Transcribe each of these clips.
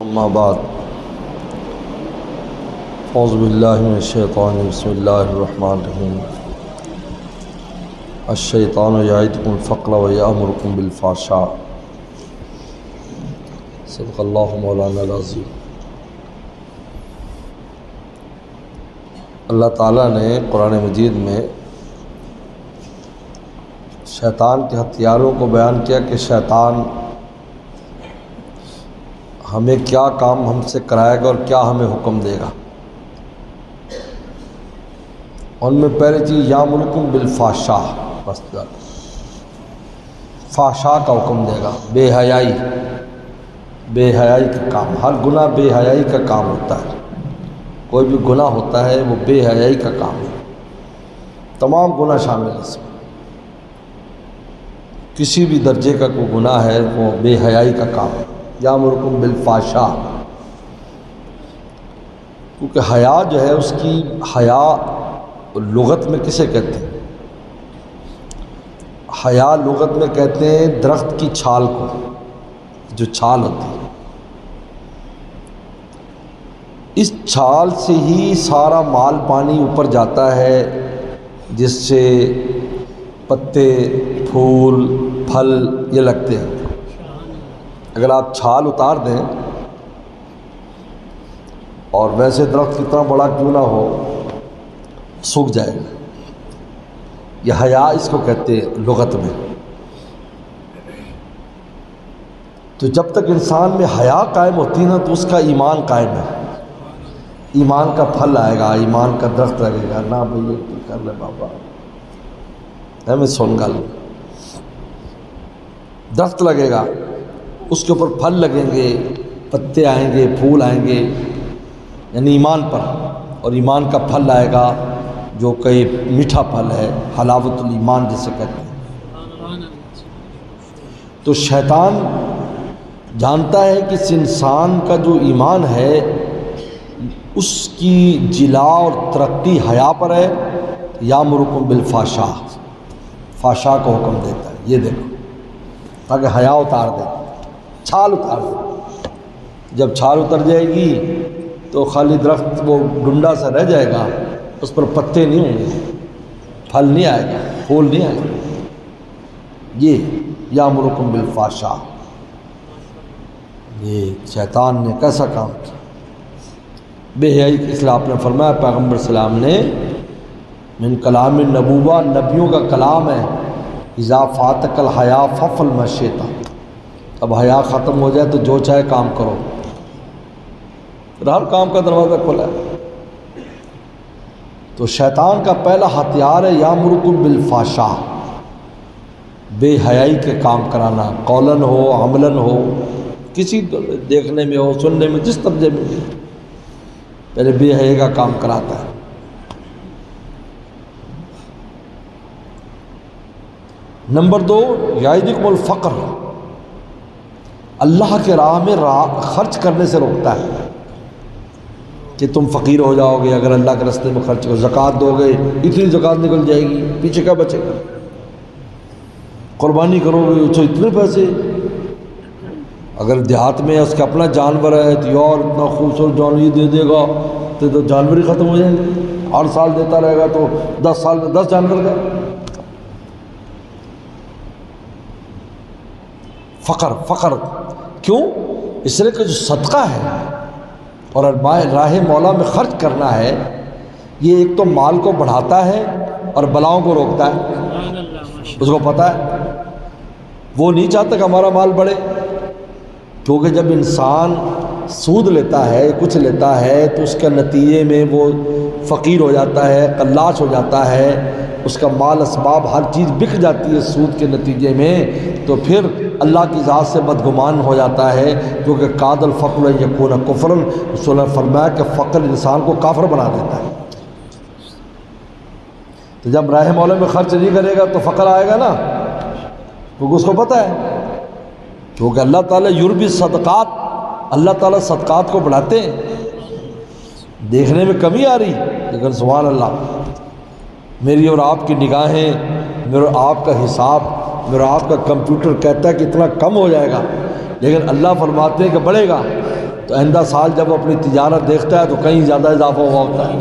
اما بعد اعوذ باللہ من الشیطان بسم اللہ الرحمن الرحیم الشیطان یعدکم الفقر ویأمرکم بالفحشاء صدق اللہ مولانا العظیم۔ اللہ تعالیٰ نے قرآن مجید میں شیطان کے ہتھیاروں کو بیان کیا کہ شیطان ہمیں کیا کام ہم سے کرائے گا اور کیا ہمیں حکم دے گا۔ ان میں پہلی چیز یامرکم بالفحشاء، بس فحشاء کا حکم دے گا، بے حیائی کا کام۔ ہر گناہ بے حیائی کا کام ہوتا ہے، کوئی بھی گناہ ہوتا ہے وہ بے حیائی کا کام ہے، تمام گناہ شامل ہیں اس میں۔ کسی بھی درجے کا کوئی گناہ ہے وہ بے حیائی کا کام ہے۔ یامرکم بالفحشاء، کیونکہ حیا جو ہے اس کی حیا لغت میں کسے کہتے ہیں؟ حیا لغت میں کہتے ہیں درخت کی چھال کو، جو چھال ہوتی ہے، اس چھال سے ہی سارا مال پانی اوپر جاتا ہے، جس سے پتے پھول پھل یہ لگتے ہیں۔ اگر آپ چھال اتار دیں اور ویسے درخت کتنا بڑا کیوں نہ ہو سوکھ جائے گا۔ یہ حیا اس کو کہتے ہیں لغت میں۔ تو جب تک انسان میں حیا قائم ہوتی ہے نا تو اس کا ایمان قائم ہے، ایمان کا پھل آئے گا، ایمان کا درخت لگے گا۔ نہ بھئی یہ کر لے بابا، میں سن گا، درخت لگے گا، اس کے اوپر پھل لگیں گے، پتے آئیں گے، پھول آئیں گے، یعنی ایمان پر، اور ایمان کا پھل آئے گا جو کہ میٹھا پھل ہے، حلاوت الایمان جسے کہتے ہیں۔ تو شیطان جانتا ہے کہ اس انسان کا جو ایمان ہے اس کی جلا اور ترقی حیا پر ہے۔ یامرکم بالفحشاء، فحشاء کو حکم دیتا ہے، یہ دیکھو، تاکہ حیا اتار دے، چھال اتار دے۔ جب چھال اتر جائے گی تو خالی درخت وہ ڈنڈا سا رہ جائے گا، اس پر پتے نہیں ہوں گے، پھل نہیں آئے گا، پھول نہیں آئے گا۔ یہ یامرکم بالفحشاء، یہ شیطان نے کیسا کام کیا، بے حیائی۔ اس لیے آپ نے فرمایا پیغمبر السلام نے من کلام النبوہ، نبیوں کا کلام ہے، اذا فاتک الحیا فافعل ما شئت، اب حیا ختم ہو جائے تو جو چاہے کام کرو، ہر کام کا دروازہ کھلا ہے۔ تو شیطان کا پہلا ہتھیار ہے یامرکم بالفحشاء، بے حیائی کے کام کرانا، قولاً ہو عملاً ہو، کسی دیکھنے میں ہو سننے میں، جس درجے میں بھی، پہلے بے حیائی کا کام کراتا ہے۔ نمبر 2، یعدکم الفقر، اللہ کے راہ میں خرچ کرنے سے روکتا ہے کہ تم فقیر ہو جاؤ گے اگر اللہ کے راستے میں خرچ کرو، زکوٰۃ دو گے اتنی زکوٰۃ نکل جائے گی، پیچھے کیا بچے گا، قربانی کرو گے تو اتنے پیسے، اگر دیہات میں اس کا اپنا جانور ہے تو یار اتنا خوبصورت جانور یہ دے دے گا تو جانور ہی ختم ہو جائیں گے، ہر سال دیتا رہے گا تو 10 سال میں 10 جانور کا۔ فقر کیوں؟ اس لیے کہ جو صدقہ ہے اور راہ مولا میں خرچ کرنا ہے، یہ ایک تو مال کو بڑھاتا ہے اور بلاؤں کو روکتا ہے۔ اس کو پتہ ہے، وہ نہیں چاہتا کہ ہمارا مال بڑھے، کیونکہ جب انسان سود لیتا ہے، کچھ لیتا ہے، تو اس کے نتیجے میں وہ فقیر ہو جاتا ہے، قلاش ہو جاتا ہے، اس کا مال اسباب ہر چیز بک جاتی ہے سود کے نتیجے میں، تو پھر اللہ کی ذات سے بدگمان ہو جاتا ہے، کیونکہ قاد الفقر ان یکون کفرا، رسول نے فرمایا کہ فقر انسان کو کافر بنا دیتا ہے۔ تو جب راہ مولا میں خرچ نہیں کرے گا تو فقر آئے گا نا، کیونکہ اس کو پتہ ہے، کیونکہ اللہ تعالیٰ یربی صدقات، اللہ تعالیٰ صدقات کو بڑھاتے ہیں۔ دیکھنے میں کمی آ رہی لیکن سبحان اللہ، میری اور آپ کی نگاہیں، میرا آپ کا حساب، میرا آپ کا کمپیوٹر کہتا ہے کہ اتنا کم ہو جائے گا، لیکن اللہ فرماتے ہیں کہ بڑھے گا۔ تو آئندہ سال جب اپنی تجارت دیکھتا ہے تو کہیں زیادہ اضافہ ہوا ہوتا ہے.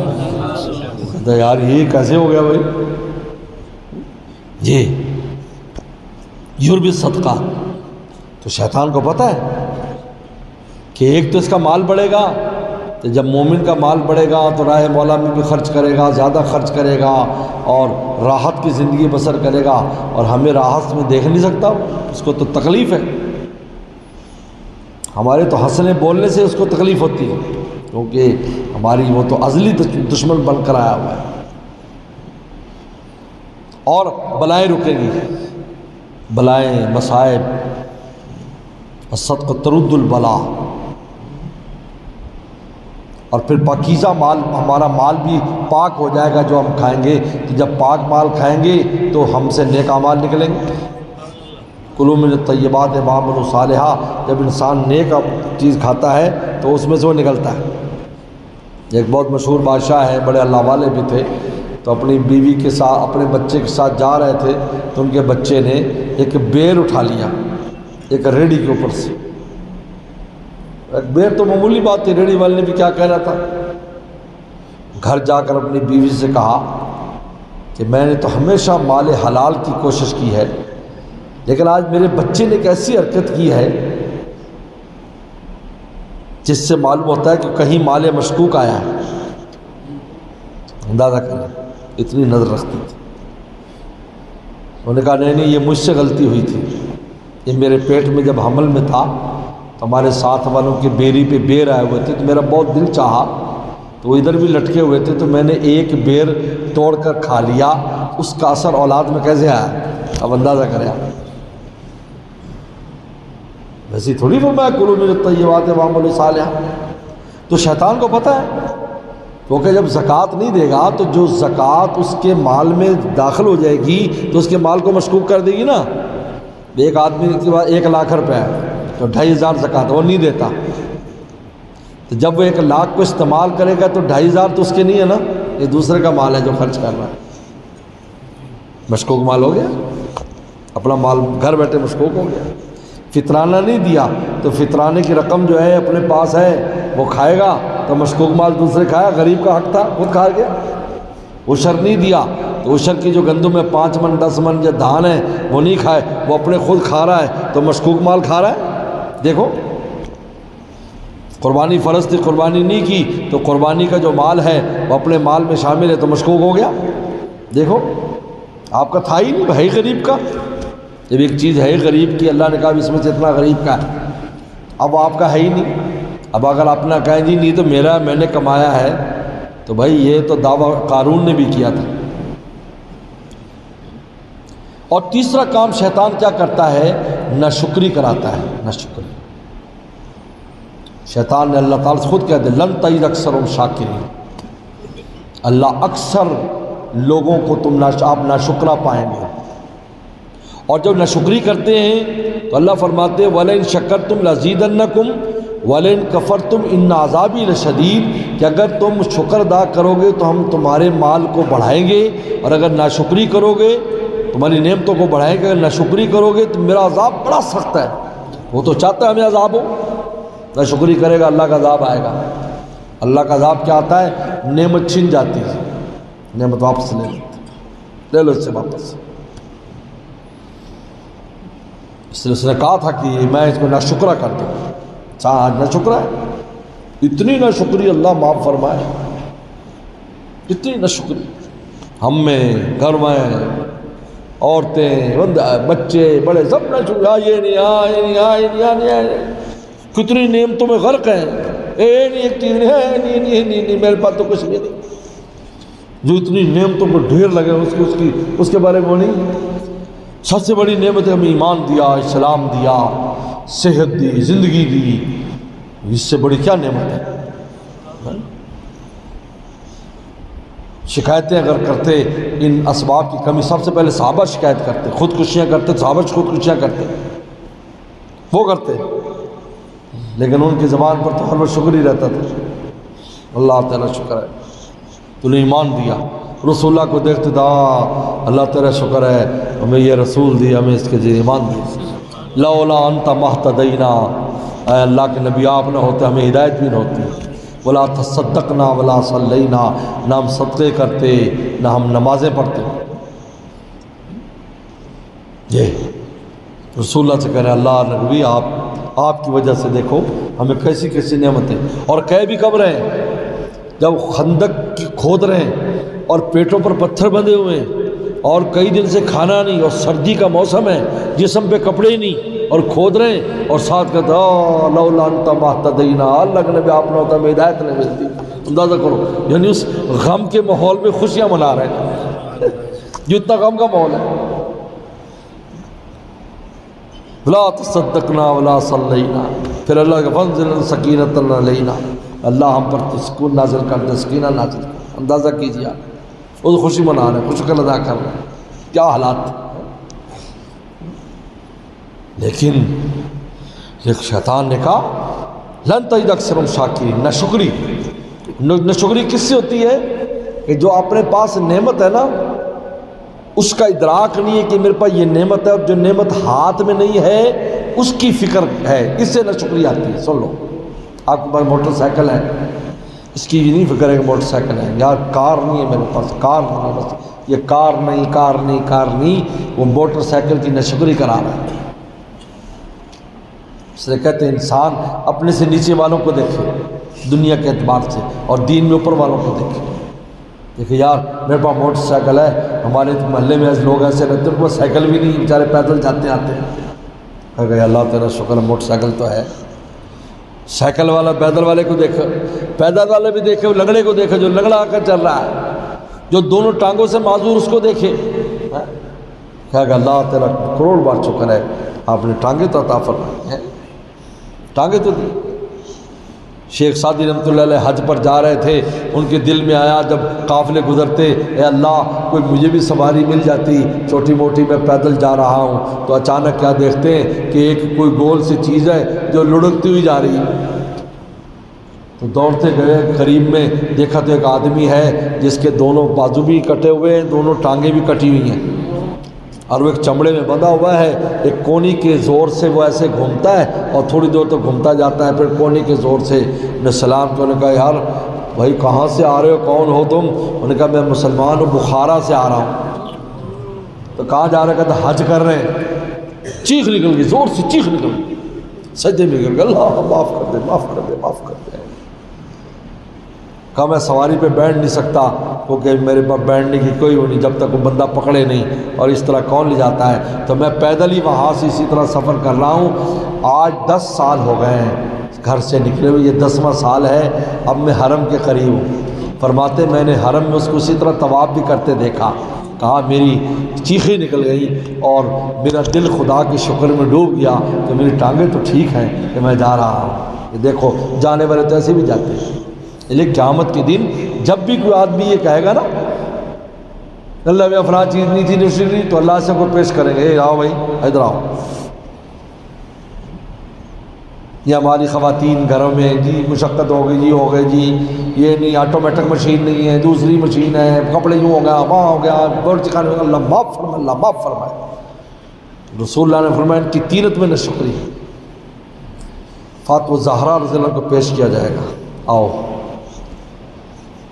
کہتا ہے یار یہ کیسے ہو گیا بھائی. یہ یربی صدقہ. تو شیطان کو پتہ ہے کہ ایک تو اس کا مال بڑھے گا، تو جب مومن کا مال بڑھے گا تو راہ مولا میں بھی خرچ کرے گا، زیادہ خرچ کرے گا اور راحت کی زندگی بسر کرے گا، اور ہمیں راحت میں دیکھ نہیں سکتا، اس کو تو تکلیف ہے. ہمارے تو ہنسنے بولنے سے اس کو تکلیف ہوتی ہے، کیونکہ ہماری وہ تو ازلی دشمن بن کر آیا ہوا ہے. اور بلائیں رکیں گی، بلائیں مصائب. الصدقہ ترد البلا. اور پھر پاکیزہ مال، ہمارا مال بھی پاک ہو جائے گا جو ہم کھائیں گے. تو جب پاک مال کھائیں گے تو ہم سے نیک اعمال نکلیں گے. کلوا من الطیبات واعملوا صالحا. جب انسان نیک چیز کھاتا ہے تو اس میں سے وہ نکلتا ہے. ایک بہت مشہور بادشاہ ہے، بڑے اللہ والے بھی تھے، تو اپنی بیوی کے ساتھ، اپنے بچے کے ساتھ جا رہے تھے تو ان کے بچے نے ایک بیر اٹھا لیا ایک ریڑھی کے اوپر سے. ایک بیر تو معمولی بات تھی، ریڑھی والے نے بھی کیا کہنا تھا. گھر جا کر اپنی بیوی سے کہا کہ میں نے تو ہمیشہ مال حلال کی کوشش کی ہے، لیکن آج میرے بچے نے ایک ایسی حرکت کی ہے جس سے معلوم ہوتا ہے کہ کہیں مال مشکوک آیا ہے. اندازہ کریں، اتنی نظر رکھتی تھی. انہوں نے کہا نہیں یہ مجھ سے غلطی ہوئی تھی، یہ میرے پیٹ میں جب حمل میں تھا تو ہمارے ساتھ والوں کی بیری پہ بیر آئے ہوئے تھے، تو میرا بہت دل چاہا، تو وہ ادھر بھی لٹکے ہوئے تھے، تو میں نے ایک بیر توڑ کر کھا لیا. اس کا اثر اولاد میں کیسے آیا؟ اب اندازہ کریں آپ. ویسی تھوڑی فرمایا کلوا من الطیبات واعملوا صالحا. تو شیطان کو پتہ ہے، کیونکہ جب زکوٰۃ نہیں دے گا تو جو زکوٰۃ اس کے مال میں داخل ہو جائے گی تو اس کے مال کو مشکوک کر دے گی نا. ایک آدمی کے پاس 1 لاکھ روپے ہے تو 2500 زکوٰۃ وہ نہیں دیتا، تو جب وہ 1 لاکھ کو استعمال کرے گا تو 2500 تو اس کے نہیں ہے نا، یہ دوسرے کا مال ہے جو خرچ کر رہا ہے. مشکوک مال ہو گیا، اپنا مال گھر بیٹھے مشکوک ہو گیا. فطرانہ نہیں دیا تو فطرانے کی رقم جو ہے اپنے پاس ہے وہ کھائے گا تو مشکوک مال دوسرے کھایا، غریب کا حق تھا خود کھا گیا. عشر نہیں دیا تو عشر کی جو گندم میں 5 من 10 من یا دھان ہے وہ نہیں کھائے، وہ اپنے خود کھا رہا ہے تو مشکوک مال کھا رہا ہے. دیکھو قربانی فرض تھی، قربانی نہیں کی تو قربانی کا جو مال ہے وہ اپنے مال میں شامل ہے تو مشکوک ہو گیا. دیکھو آپ کا تھا ہی نہیں، ہے غریب کا. جب ایک چیز ہے غریب کی، اللہ نے کہا اس میں سے اتنا غریب کا ہے، اب آپ کا ہے ہی نہیں. اب اگر اپنا کہیں جی نہیں تو میرا، میں نے کمایا ہے، تو بھائی یہ تو دعویٰ قارون نے بھی کیا تھا. اور تیسرا کام شیطان کیا کرتا ہے؟ ناشکری کراتا ہے. ناشکری شیطان نے اللہ تعالیٰ سے خود کہہ دے لن تجد اکثرهم شاکرین. اللہ اکثر لوگوں کو تم آپ ناشکرا پائیں گے. اور جب ناشکری کرتے ہیں تو اللہ فرماتے ہیں وَلَئِن شَكَرْتُمْ لَزِيدَنَّكُمْ وَلَئِن كَفَرْتُمْ إِنَّ عَذَابِي لَشَدِيدٌ. کہ اگر تم شکر ادا کرو گے تو ہم تمہارے مال کو بڑھائیں گے، اور اگر ناشکری کرو گے تمہاری نعمتوں کو بڑھائیں گے، اگر ناشکری کرو گے تو میرا عذاب بڑا سخت ہے. وہ تو چاہتا ہے ہمیں عذاب ہو، ناشکری کرے گا اللہ کا عذاب آئے گا. اللہ کا عذاب کیا آتا ہے؟ نعمت چھن جاتی ہے، نعمت واپس لے لیتے، لے لو اس سے واپس. اس لیے اس نے کہا تھا کہ میں اس کو ناشکرا کر دوں. آج ناشکرا ہے، اتنی ناشکری اللہ معاف فرمائے، اتنی ناشکری ہم میں، گھر میں، عورتیں، بچے، بڑے، سب ناشکرا. یہ نہیں یہ نہیں یہ نہیں یہ نہیں، کتنی نعمتوں میں غرق ہیں. نہیں ایک چیز نہیں میرے پاس تو کچھ بھی نہیں. جو اتنی نعمتوں کو ڈھیر لگے اس کے بارے میں وہ نہیں. سب سے بڑی نعمت ہمیں ایمان دیا، اسلام دیا، صحت دی، زندگی دی. اس سے بڑی کیا نعمت ہے؟ شکایتیں اگر کرتے ان اسباب کی کمی، سب سے پہلے صحابہ شکایت کرتے، خودکشیاں کرتے، صحابہ خودکشیاں کرتے، وہ کرتے، لیکن ان کی زبان پر تو ہر وقت شکر ہی رہتا تھا. اللہ تعالیٰ شکر ہے تو نے ایمان دیا. رسول اللہ کو دیکھتے تھا، اللہ تعالیٰ شکر ہے ہمیں یہ رسول دیا، ہمیں اس کے ذریعے ایمان دیا. لولا انت مہتدینا، اے اللہ کے نبی آپ نہ ہوتے ہمیں ہدایت بھی نہ ہوتی، ولا تصدقنا ولا صلینا، نہ ہم صدقے کرتے نہ ہم نمازیں پڑھتے۔ یہ رسول اللہ سے کہہ رہے ہیں اللہ نبی آپ کی وجہ سے دیکھو ہمیں کیسی کیسی نعمتیں، اور کہہ بھی کب رہے ہیں جب خندق کی کھود رہے ہیں اور پیٹوں پر پتھر بندھے ہوئے ہیں اور کئی دن سے کھانا نہیں اور سردی کا موسم ہے، جسم پہ کپڑے نہیں اور کھود رہے ہیں، اور ساتھ کہتے ہیں لولا انت مہتدینا، اللہ کے نبی آپ نہ ہوتا ہمیں ہدایت نہیں ملتی۔ اندازہ کرو، یعنی اس غم کے ماحول میں خوشیاں منا رہے ہیں جو اتنا غم کا ماحول ہے۔ لا تصدقنا ولا صلینا، پھر اللہ کے فنزل سکینۃ علینا، اللہ ہم پر سکون نازل کر دے، سکینہ نازل کر۔ اندازہ کیجیے آپ وہ خوشی منا رہے ہیں، خوشی ادا کر رہے ہیں، کیا حالات۔ لیکن ایک شیطان نے کہا لن تجد اکثرهم شاکرین، ناشکری کس سے ہوتی ہے کہ جو اپنے پاس نعمت ہے نا اس کا ادراک نہیں ہے کہ میرے پاس یہ نعمت ہے، اور جو نعمت ہاتھ میں نہیں ہے اس کی فکر ہے، اس سے ناشکری آتی ہے۔ سن لو، آپ کے پاس موٹر سائیکل ہے، اس کی یہ نہیں فکر ہے کہ موٹر سائیکل ہے، یار کار نہیں ہے میرے پاس، کار نہیں ہے، بس یہ کار نہیں، وہ موٹر سائیکل کی ناشکری کرا رہا ہے۔ اس لیے کہتے ہیں انسان اپنے سے نیچے والوں کو دیکھے دنیا کے اعتبار سے، اور دین میں اوپر والوں کو دیکھے۔ دیکھیں یار میرے پاس موٹر سائیکل ہے، ہمارے محلے میں ایسے لوگ ایسے رہتے ہیں ان کے پاس سائیکل بھی نہیں، بیچارے پیدل جاتے آتے ہیں۔ کہ اللہ تیرا شکر موٹر سائیکل تو ہے۔ سائیکل والا پیدل والے کو دیکھو، پیدل والے بھی دیکھے، لنگڑے کو دیکھے جو لنگڑا کر چل رہا ہے، جو دونوں ٹانگوں سے معذور اس کو دیکھے۔ کہ اللہ تیرا کروڑ بار شکر ہے آپ نے ٹانگیں تو عطا فرمائی ہیں، ٹانگیں تو دی۔ شیخ سعدی رحمۃ اللہ علیہ حج پر جا رہے تھے، ان کے دل میں آیا جب قافلے گزرتے، اے اللہ کوئی مجھے بھی سواری مل جاتی، چھوٹی موٹی میں پیدل جا رہا ہوں، تو اچانک کیا دیکھتے ہیں کہ ایک کوئی گول سی چیز ہے جو لڑکتی ہوئی جا رہی ہے، تو دوڑتے گئے، قریب میں دیکھا تو ایک آدمی ہے جس کے دونوں بازو بھی کٹے ہوئے ہیں، دونوں ٹانگیں بھی کٹی ہوئی ہیں، اور وہ ایک چمڑے میں بندھا ہوا ہے، ایک کونی کے زور سے وہ ایسے گھومتا ہے اور تھوڑی دور تک گھومتا جاتا ہے، پھر کونی کے زور سے نے سلام کیا۔ انہوں نے کہا یار بھائی کہاں سے آ رہے ہو، کون ہو تم؟ انہوں نے کہا میں مسلمان ہوں، بخارا سے آ رہا ہوں۔ تو کہاں جا رہے؟ کہتا حج کر رہے ہیں۔ چیخ نکل گئی، زور سے چیخ نکل گئی، سجدے میں گر گئے، اللہ معاف کر دے، معاف کر دے، معاف کر دے۔ کہا میں سواری پہ بیٹھ نہیں سکتا کیونکہ میرے پاس بیٹھنے کی کوئی وہ نہیں، جب تک وہ بندہ پکڑے نہیں، اور اس طرح کون لے جاتا ہے، تو میں پیدل ہی وہاں سے اسی طرح سفر کر رہا ہوں۔ آج 10 سال ہو گئے ہیں گھر سے نکلے ہوئے، یہ 10واں سال ہے، اب میں حرم کے قریب ہوں۔ فرماتے میں نے حرم میں اس کو اسی طرح طواف بھی کرتے دیکھا۔ کہا میری چیخیں نکل گئی اور میرا دل خدا کے شکر میں ڈوب گیا کہ میری ٹانگیں تو ٹھیک ہیں کہ میں جا رہا ہوں۔ یہ دیکھو جانے والے تو ایسے بھی جاتے ہیں، لیکن قیامت کے دن جب بھی کوئی آدمی یہ کہے گا نا اللہ میں افراد چیز نہیں تھی نشری، تو اللہ سے کوئی پیش کریں گے، اے آؤ بھائی ادھر آؤ۔ یہ ہماری خواتین گھروں میں جی مشقت ہو گئی، جی ہو گئے جی، یہ نہیں آٹومیٹک مشین نہیں ہے، دوسری مشین ہے، کپڑے یوں ہو گیا، وہاں ہو گیا، بورڈ چکانے میں، اللہ معاف فرمائے، اللہ معاف فرمائے۔ رسول اللہ نے فرمایا ان کی تینت میں نشکری۔ فاطمہ زہرا رضی اللہ عنہ کو پیش کیا جائے گا، آؤ،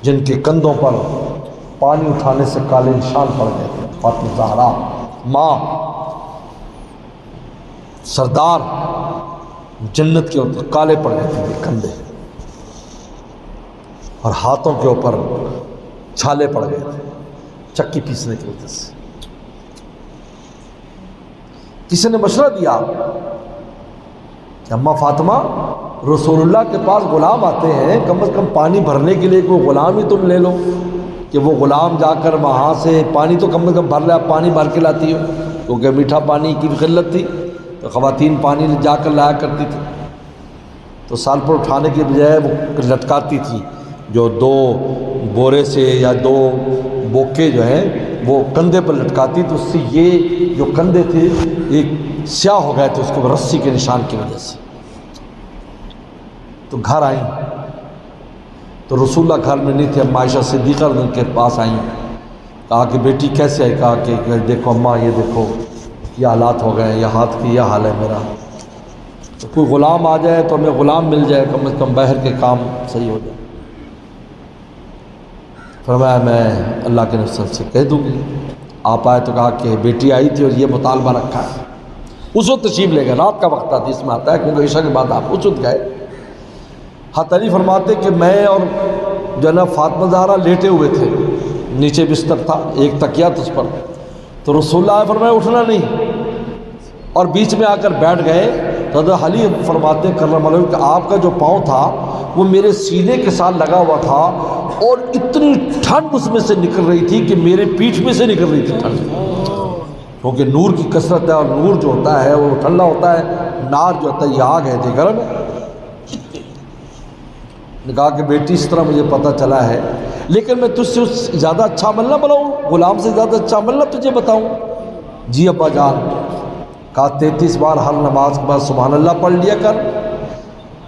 جن کے کندھوں پر پانی اٹھانے سے کالے نشان پڑ گئے تھے۔ فاطمہ زہرا ماں سردار جنت کے اوپر کالے پڑ گئے تھے کندھے، اور ہاتھوں کے اوپر چھالے پڑ گئے تھے چکی پیسنے کی وجہ سے۔ کسی نے مشورہ دیا کہ اماں فاطمہ رسول اللہ کے پاس غلام آتے ہیں، کم از کم پانی بھرنے کے لیے کوئی غلام ہی تم لے لو، کہ وہ غلام جا کر وہاں سے پانی تو کم از کم بھر لے، آپ پانی بھر کے لاتی ہو، کیونکہ میٹھا پانی کی بھی قلت تھی تو خواتین پانی جا کر لایا کرتی تھی، تو سال پر اٹھانے کے بجائے وہ لٹکاتی تھی، جو 2 بورے سے یا 2 بوکے جو ہیں وہ کندھے پر لٹکاتی، تو اس سے یہ جو کندھے تھے ایک سیاہ ہو گئے تھے اس کو رسی کے نشان کی وجہ سے۔ تو گھر آئیں تو رسول اللہ گھر میں نہیں تھے، اما عائشہ صدیقہ ان کے پاس آئیں، کہا کہ بیٹی کیسے ہے؟ کہا کہ دیکھو اماں یہ دیکھو یہ حالات ہو گئے ہیں، یہ ہاتھ کی یہ حال ہے میرا۔ تو کوئی غلام آ جائے تو ہمیں غلام مل جائے، کم از کم باہر کے کام صحیح ہو جائے۔ فرمایا میں اللہ کے نبی سے کہہ دوں گی۔ آپ آئے تو کہا کہ بیٹی آئی تھی اور یہ مطالبہ رکھا ہے۔ اس وقت تشریف لے گئے، رات کا وقت تھا، اس میں آتا ہے کیونکہ عشاء کے بعد آپ اس وقت گئے۔ حضرت علی فرماتے کہ میں اور جو ہے نا فاطمہ زہرا لیٹے ہوئے تھے، نیچے بستر تھا، ایک تکیہ تھا اس پر، تو رسول اللہ فرمایا اٹھنا نہیں، اور بیچ میں آ کر بیٹھ گئے۔ تو حضرت علی فرماتے کرم اللہ کہ آپ کا جو پاؤں تھا وہ میرے سینے کے ساتھ لگا ہوا تھا، اور اتنی ٹھنڈ اس میں سے نکل رہی تھی کہ میرے پیٹھ میں سے نکل رہی تھی ٹھنڈ، کیونکہ نور کی کثرت ہے، اور نور جو ہوتا ہے وہ ٹھنڈا ہوتا ہے، نار جو ہوتا ہے یہ آگ ہے، یہ گرم ہے۔ نے کہا کہ بیٹی اس طرح مجھے پتہ چلا ہے، لیکن میں تجھ سے زیادہ اچھا عمل نہ بناؤں، غلام سے زیادہ اچھا عمل نہ تجھے بتاؤں؟ جی ابا جان۔ کہا 33 بار ہر نماز کے بعد سبحان اللہ پڑھ لیا کر،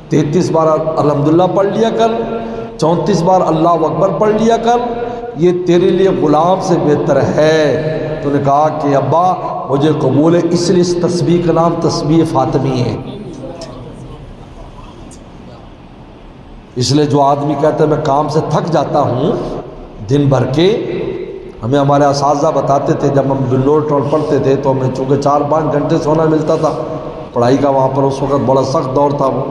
33 بار الحمدللہ پڑھ لیا کر، 34 بار اللہ اکبر پڑھ لیا کر، یہ تیرے لیے غلام سے بہتر ہے۔ تو نے کہا کہ ابا مجھے قبول ہے، اس لیے اس تسبیح کا نام تسبیح فاطمی ہے۔ اس لیے جو آدمی کہتا ہے میں کام سے تھک جاتا ہوں دن بھر کے، ہمیں ہمارے اساتذہ بتاتے تھے جب ہم بلور ٹول پڑھتے تھے تو ہمیں چونکہ 4-5 گھنٹے سونا ملتا تھا پڑھائی کا، وہاں پر اس وقت بڑا سخت دور تھا وہ،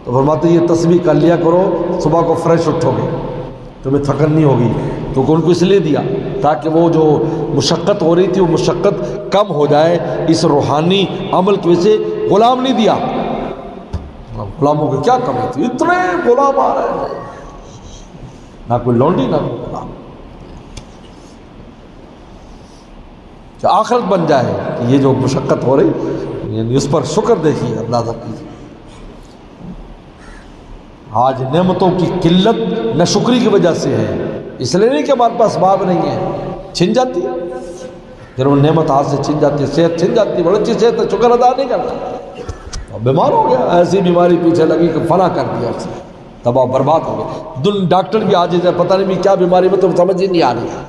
تو فرماتے یہ تسبیح کر لیا کرو، صبح کو فریش اٹھو گے، تمہیں تھکن نہیں ہوگی۔ تو ان کو اس لیے دیا تاکہ وہ جو مشقت ہو رہی تھی وہ مشقت کم ہو جائے، اس روحانی عمل کی وجہ سے۔ غلام نہیں دیا، غلاموں کی کیا کمی تھی، اتنے غلام آ رہے ہیں، نہ کوئی لونڈی نہ کوئی غلام، کہ آخرت بن جائے کہ یہ جو مشقت ہو رہی یعنی اس پر شکر دیکھیے، اندازہ کیجیے۔ آج نعمتوں کی قلت ناشکری کی وجہ سے ہے، اس لیے نہیں کہ ہمارے پاس اسباب نہیں ہے، چھن جاتی ہے، جب وہ نعمت ہاتھ سے چھن جاتی ہے، صحت چھن جاتی ہے، بڑی اچھی صحت ہے، شکر ادا نہیں کرتا، بیمار ہو گیا، ایسی بیماری پیچھے لگی کہ فنا کر دیا، تباہ برباد ہو گیا۔ ڈاکٹر بھی عاجز ہے، پتہ نہیں بھی کیا بیماری میں تو سمجھ ہی نہیں آ رہی ہے۔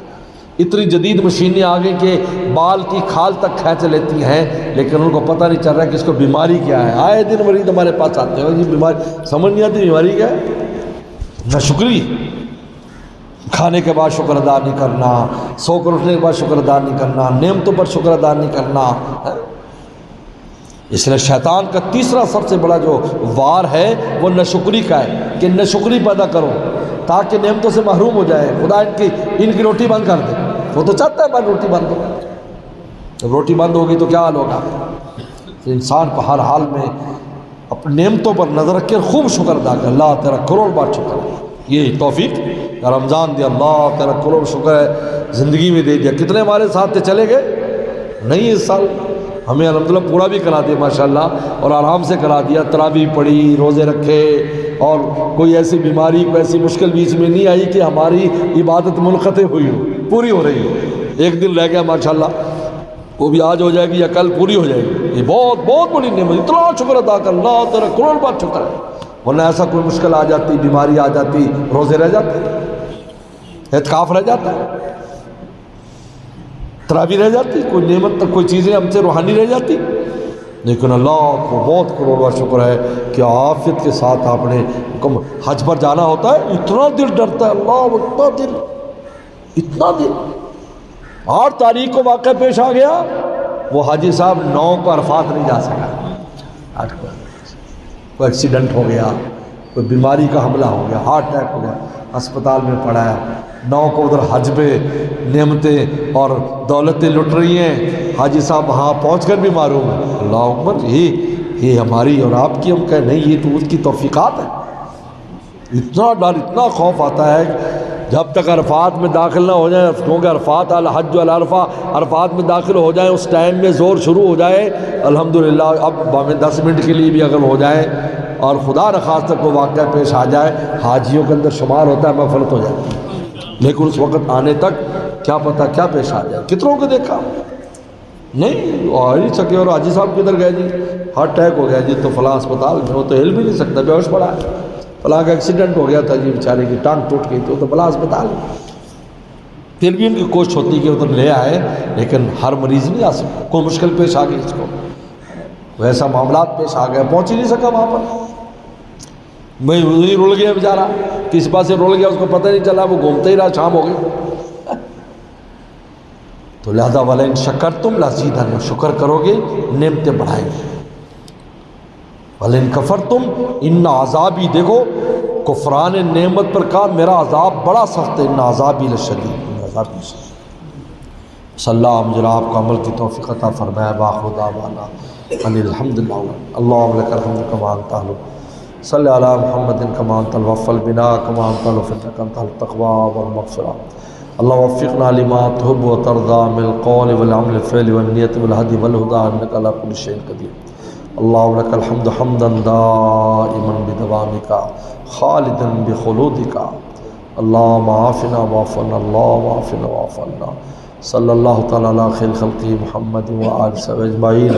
اتنی جدید مشینیں آ گئی کہ بال کی کھال تک کھینچ لیتی ہیں، لیکن ان کو پتہ نہیں چل رہا کہ اس کو بیماری کیا ہے۔ آئے دن مریض ہمارے پاس آتے ہیں، یہ بیماری سمجھ نہیں آتی بیماری کیا ہے، ناشکری۔ کھانے کے بعد شکر ادا نہیں کرنا، سو کر اٹھنے کے بعد شکر ادا نہیں کرنا، نعمتوں پر شکر ادا نہیں کرنا۔ اس لیے شیطان کا تیسرا سب سے بڑا جو وار ہے وہ ناشکری کا ہے، کہ ناشکری پیدا کرو تاکہ نعمتوں سے محروم ہو جائے۔ خدا ان کی روٹی بند کر دے، وہ تو چاہتا ہے بند روٹی بند ہو، جب روٹی بند ہوگی تو کیا حال ہوگا؟ تو انسان کو ہر حال میں اپنی نعمتوں پر نظر رکھ کے خوب شکر ادا کر، اللہ تیرا کروڑ بار شکر ہے، یہ توفیق رمضان دیا، اللہ تیرا کروڑ شکر ہے زندگی میں دے دیا۔ کتنے ہمارے ساتھ تھے چلے گئے نہیں، اس سال ہمیں الحمدللہ پورا بھی کرا دیا ماشاءاللہ، اور آرام سے کرا دیا، تراویح پڑھی، روزے رکھے، اور کوئی ایسی بیماری کوئی ایسی مشکل بیچ میں نہیں آئی کہ ہماری عبادت منقطع ہوئی ہو، پوری ہو رہی ہو۔ ایک دن رہ گیا ماشاءاللہ، وہ بھی آج ہو جائے گی یا کل پوری ہو جائے گی، یہ بہت بہت بڑی نعمت، اتنا شکر ادا کر، اللہ تیرا کروڑ بار شکر ہے۔ ورنہ ایسا کوئی مشکل آ جاتی، بیماری آ جاتی، روزے رہ جاتے، اعتکاف رہ جاتا ہے، تراویح رہ جاتی، کوئی نعمت تک کوئی چیزیں ہم سے روحانی رہ جاتی۔ لیکن اللہ کو بہت کروڑ بار شکر ہے کہ عافیت کے ساتھ آپ نے حج پر جانا ہوتا ہے، اتنا دل ڈرتا ہے، اللہ اتنا دل، اتنا دل۔ 8 تاریخ کو واقعہ پیش آ گیا، وہ حاجی صاحب 9 کو عرفات نہیں جا سکا، 8 کو کوئی ایکسیڈنٹ ہو گیا، کوئی بیماری کا حملہ ہو گیا، ہارٹ اٹیک ہو گیا، اسپتال میں پڑا ہے۔ 9 کو ادھر حج پہ نعمتیں اور دولتیں لٹ رہی ہیں، حاجی صاحب وہاں پہنچ کر بھی معروم ہے۔ اللہ اکبر، یہ ہماری اور آپ کی، ہم کہیں نہیں، یہ تو اس کی توفیقات ہے۔ اتنا ڈر، اتنا خوف آتا ہے جب تک عرفات میں داخل نہ ہو جائیں، کیونکہ عرفات الحج والعرفہ، عرفات میں داخل ہو جائیں، اس ٹائم میں زور شروع ہو جائے الحمدللہ، اب 10 منٹ کے لیے بھی اگر ہو جائے اور خدا نخواستہ کو واقعہ پیش آ جائے، حاجیوں کے اندر شمار ہوتا ہے، مغفرت ہو جاتی ہے۔ لیکن اس وقت آنے تک کیا پتہ کیا پیش آ جائے۔ کتنوں کو دیکھا نہیں آ نہیں سکے، اور حاجی صاحب کدھر گئے جی، ہارٹ اٹیک ہو گیا جی تو فلاں اسپتال میں، وہ تو ہل بھی نہیں سکتا، بے ہوش پڑا ہے، فلاں کا ایکسیڈنٹ ہو گیا تھا جی، بیچارے کی ٹانگ ٹوٹ گئی تو فلاں اسپتال میں۔ پھر بھی ان کی کوشش ہوتی کہ ادھر لے آئے، لیکن ہر مریض نہیں آ سکتا، کوئی مشکل پیش آ گئی اس کو۔ ویسا معاملات پیش آ گئے، پہنچ ہی نہیں سکا وہاں پر، میں وہی رول گیا بیچارہ، کس پاس سے رول گیا اس کو پتہ نہیں چلا، وہ گھومتے ہی رہا، شام ہو گئی۔ تو لہذا وَلَئِن شَكَرْتُمْ لَأَزِيدَنَّكُمْ، شکر کرو گے نعمتیں بڑھائیں گے، وَلَئِن كَفَرْتُمْ إِنَّ عَذَابِي، دیکھو کفران نعمت پر کہا میرا عذاب بڑا سخت ہے، إِنَّ عَذَابِي لَشَدِيدٌ، میرا عذاب بھی شدید۔ صلی اللہ علیہ وسلم آپ کو عمل کی توفیق عطا فرمائے، وآخر دعوانا ان الحمدللہ، اللہم لک الحمد کما انت اہل، صلی علی محمد کما انت الوفى البناء کما انت الفتح انت التقوى والمغفرہ، اللہ وفقنا لما تحب وترضى من القول والعمل والفعل والنیت والهدی والہدى انک علی کل شیء قدیر، اللہم لک الحمد حمدا دائما بدوامک خالدا بخلودک، اللہم عافنا واعف عنا، اللہم عافنا واعف عنا، صلی اللہ تعالی علی خیر خلقہ محمد وآلہ وصحبہ اجمعین۔